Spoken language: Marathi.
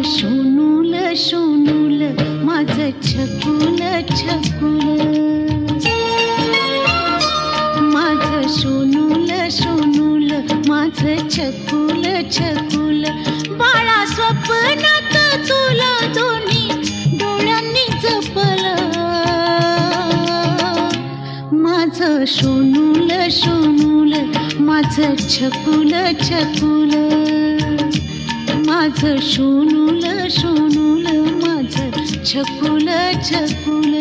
शोनूल शोनूल माझं छकुल छकुल, माझं शोनूल शोनूल माझं छकुल छकुल. बाळा स्वप्नात तुला दोन्ही डोळ्यांनी जपलं, माझं शोनूल शोनूल माझं छकुल छकुल, माझं शोनूल शोनूल माझं छकुल छकुल.